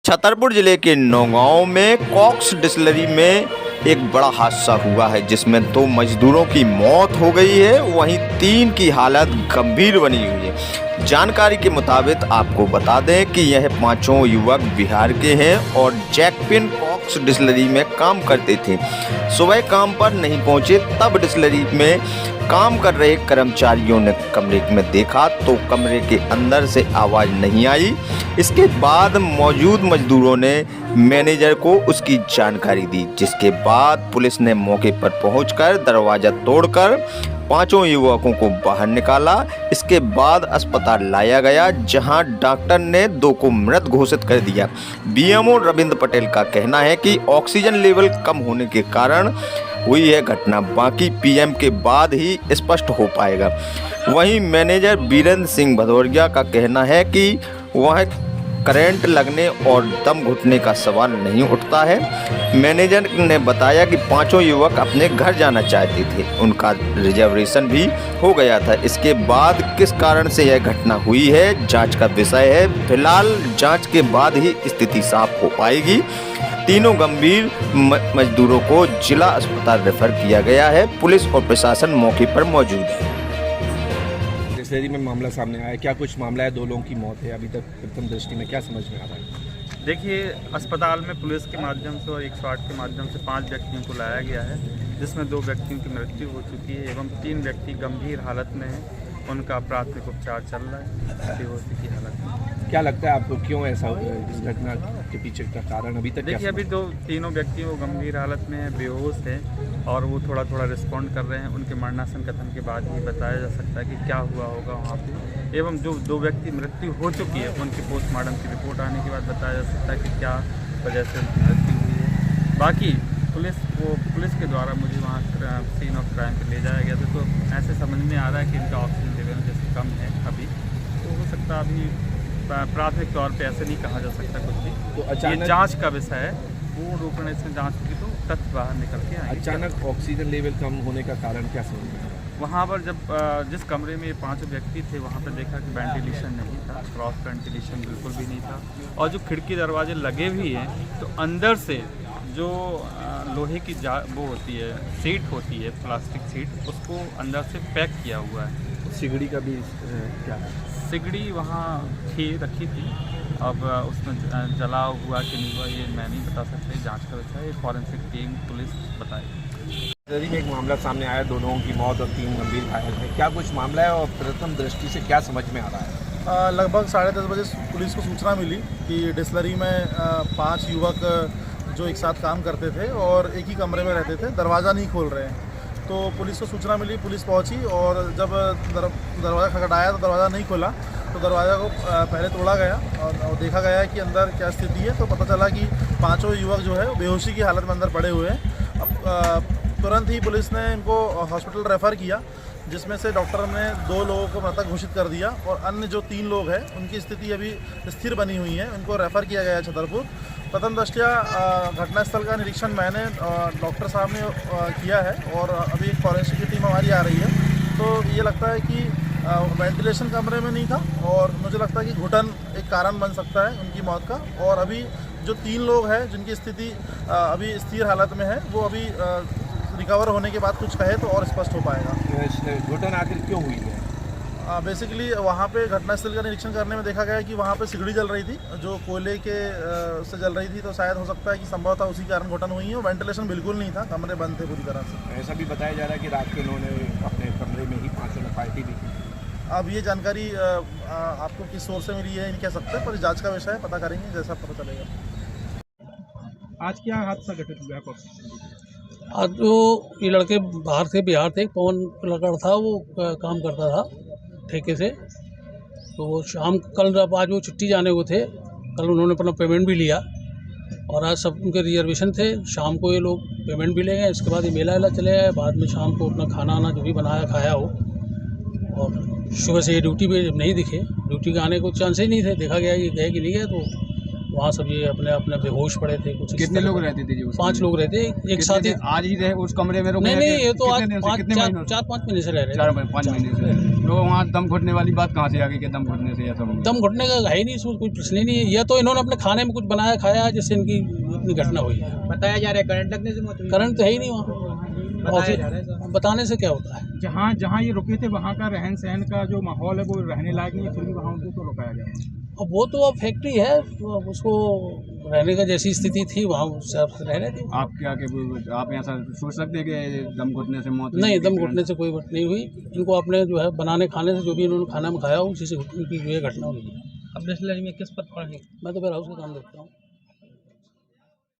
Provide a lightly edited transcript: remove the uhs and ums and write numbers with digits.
छतरपुर जिले के नौगांव में कॉक्स डिस्टिलरी में एक बड़ा हादसा हुआ है जिसमें 2 मजदूरों की मौत हो गई है, वहीं 3 की हालत गंभीर बनी हुई है। जानकारी के मुताबिक आपको बता दें कि यह 5 युवक बिहार के हैं और जैकपिन कॉक्स डिस्टिलरी में काम करते थे। सुबह काम पर नहीं पहुंचे तब डिस्टिलरी में काम कर रहे कर्मचारियों ने कमरे में देखा तो कमरे के अंदर से आवाज़ नहीं आई। इसके बाद मौजूद मजदूरों ने मैनेजर को उसकी जानकारी दी, जिसके बाद पुलिस ने मौके पर पहुंचकर दरवाज़ा तोड़कर 5 युवकों को बाहर निकाला। इसके बाद अस्पताल लाया गया, जहां डॉक्टर ने 2 को मृत घोषित कर दिया। बीएमओ रविंद्र पटेल का कहना है कि ऑक्सीजन लेवल कम होने के कारण हुई है घटना, बाकी पीएम के बाद ही स्पष्ट हो पाएगा। वहीं मैनेजर वीरेंद्र सिंह भदौरिया का कहना है कि वह करंट लगने और दम घुटने का सवाल नहीं उठता है। मैनेजर ने बताया कि 5 युवक अपने घर जाना चाहते थे, उनका रिजर्वेशन भी हो गया था। इसके बाद किस कारण से यह घटना हुई है जांच का विषय है। फिलहाल जांच के बाद ही स्थिति साफ हो पाएगी। तीनों गंभीर मजदूरों को जिला अस्पताल रेफर किया गया है। पुलिस और प्रशासन मौके पर मौजूद है। डिस्टिलरी में मामला सामने आया, क्या कुछ मामला है? 2 लोगों की मौत है अभी तक, प्रथम दृष्टि में क्या समझ में आ रहा है? देखिए, अस्पताल में पुलिस के माध्यम से और 108 के माध्यम से 5 व्यक्तियों को लाया गया है, जिसमें 2 व्यक्तियों की मृत्यु हो चुकी है एवं 3 व्यक्ति गंभीर हालत में हैं। उनका प्राथमिक उपचार चल रहा है बेहोशी की हालत में। क्या लगता है आपको, क्यों ऐसा हुआ है? इस घटना के पीछे का कारण अभी तक देखिए, अभी तीनों व्यक्ति वो गंभीर हालत में है, बेहोश है और वो थोड़ा रिस्पॉन्ड कर रहे हैं। उनके मरणासन कथन के बाद ही बताया जा सकता है कि क्या हुआ होगा वहाँ पे। एवं जो 2 व्यक्ति मृत्यु हो चुकी है, उनकी पोस्टमार्टम की रिपोर्ट आने के बाद बताया जा सकता है कि क्या वजह से मृत्यु हुई है। बाकी पुलिस के द्वारा मुझे वहाँ सीन ऑफ क्राइम पे ले जाया गया था, तो ऐसे समझ में आ रहा है कि इनका ऑक्सीजन लेवल जैसे कम है अभी, तो हो सकता है अभी प्राथमिक तौर पे ऐसे नहीं कहा जा सकता कुछ भी। तो अचानक ये जांच का विषय है, पूर्ण रूप से जांच की तो तथ्य बाहर निकल के आएंगे। अचानक ऑक्सीजन लेवल कम होने का कारण क्या समझ में आ रहा है? वहाँ पर जब जिस कमरे में 5 व्यक्ति थे, वहाँ पर देखा कि वेंटिलेशन नहीं था, क्रॉस वेंटिलेशन बिल्कुल भी नहीं था और जो खिड़की दरवाजे लगे भी हैं तो अंदर से जो लोहे की वो होती है, सीट होती है, प्लास्टिक सीट, उसको अंदर से पैक किया हुआ है। सिगड़ी का भी क्या है? सिगड़ी वहाँ रखी थी, अब उसमें जला हुआ कि नहीं हुआ ये मैं नहीं बता सकते, जांच का विषय है, फॉरेंसिक टीम पुलिस बताएगी। डिस्टिलरी में एक मामला सामने आया, 2 लोगों की मौत और 3 गंभीर घायल हैं। क्या कुछ मामला है और प्रथम दृष्टि से क्या समझ में आ रहा है? लगभग 10:30 बजे पुलिस को सूचना मिली कि डिस्टिलरी में 5 युवक जो एक साथ काम करते थे और एक ही कमरे में रहते थे, दरवाज़ा नहीं खोल रहे हैं। तो पुलिस को सूचना मिली, पुलिस पहुंची और जब दरवाज़ा खटखटाया तो दरवाज़ा नहीं खोला, तो दरवाज़ा को पहले तोड़ा गया और देखा गया कि अंदर क्या स्थिति है। तो पता चला कि 5 युवक जो है बेहोशी की हालत में अंदर पड़े हुए हैं। अब तुरंत ही पुलिस ने इनको हॉस्पिटल रेफ़र किया, जिसमें से डॉक्टर ने 2 लोगों को मृतक घोषित कर दिया और अन्य जो 3 लोग हैं उनकी स्थिति अभी स्थिर बनी हुई है, उनको रेफ़र किया गया है छतरपुर। प्रथम दृष्टया घटनास्थल का निरीक्षण मैंने डॉक्टर साहब ने किया है और अभी एक फॉरेंसिक की टीम हमारी आ रही है। तो ये लगता है कि वेंटिलेशन कमरे में नहीं था और मुझे लगता है कि घुटन एक कारण बन सकता है उनकी मौत का। और अभी जो 3 लोग हैं जिनकी स्थिति अभी स्थिर हालत में है, वो अभी रिकवर होने के बाद कुछ कहे तो और स्पष्ट हो पाएगा। घुटन आखिर क्यों हुई है? बेसिकली वहाँ पे घटनास्थल का निरीक्षण करने में देखा गया कि वहाँ पे सिगड़ी जल रही थी, जो कोयले के से जल रही थी, तो शायद हो सकता है कि संभवतः उसी कारण घुटन हुई है। वेंटिलेशन बिल्कुल नहीं था, कमरे बंद थे पूरी तरह से। ऐसा भी बताया जा रहा है कि रात के उन्होंने अपने कमरे में ही 5 ने पार्टी भी की। अब ये जानकारी आपको किस सोर्स से मिली है नहीं कह सकते, पर जांच का विषय है, पता करेंगे जैसा पता चलेगा। आज क्या हादसा घटित हुआ है? आज जो ये लड़के बाहर से बिहार थे, पवन लड़का था, वो काम करता था ठेके से। तो कल जब आज वो छुट्टी जाने को थे, कल उन्होंने अपना पेमेंट भी लिया और आज सब उनके रिजर्वेशन थे। शाम को ये लोग पेमेंट भी ले गए, इसके बाद ये मेला चले गए। बाद में शाम को अपना खाना जो भी बनाया खाया हो, और सुबह से ये ड्यूटी पे जब नहीं दिखे, ड्यूटी का आने को चांस ही नहीं थे। देखा गया ये गए कि नहीं गए, तो वहाँ सब ये अपने अपने बेहोश पड़े थे। कुछ कितने लोग रहते थे जी उस 5 लोग रहते एक साथ ही। आज ही रहे उस कमरे में रुके नहीं हैं नहीं, कि ये तो आज कितने दिन से, कितने महीनों से? 4-5 महीने से रह रहे 4-5 महीने से। तो वहाँ दम घुटने वाली बात कहाँ से आ गई कि दम घुटने से या सब? दम घुटने का है ही नहीं, इसमें कोई प्रश्न ही नहीं है। या तो इन्होंने अपने खाने में कुछ बनाया खाया जिससे इनकी इतनी घटना हुई है। बताया जा रहा है करंट लगने से मौत हुई। करंट तो है ही नहीं वहाँ, और फिर बताने से क्या होता है। जहाँ जहाँ ये रुके थे वहाँ का रहन सहन का जो माहौल है वो रहने लायक नहीं है, फिर भी वहाँ उनको तो रुकाया गया। अब वो तो अब फैक्ट्री है, तो अब उसको रहने का जैसी स्थिति थी वहाँ सब रह रहे थे। आप क्या कि आप ऐसा सोच सकते हैं कि दम घुटने से मौत हुई? नहीं, दम घुटने से कोई बात नहीं हुई। इनको अपने जो है बनाने खाने से, जो भी इन्होंने खाना में खाया उसी से उनकी जो है घटना हुई है। अब डिस्टिलरी में किस पद पर है? मैं तो वेयर हाउस का काम देखता हूँ।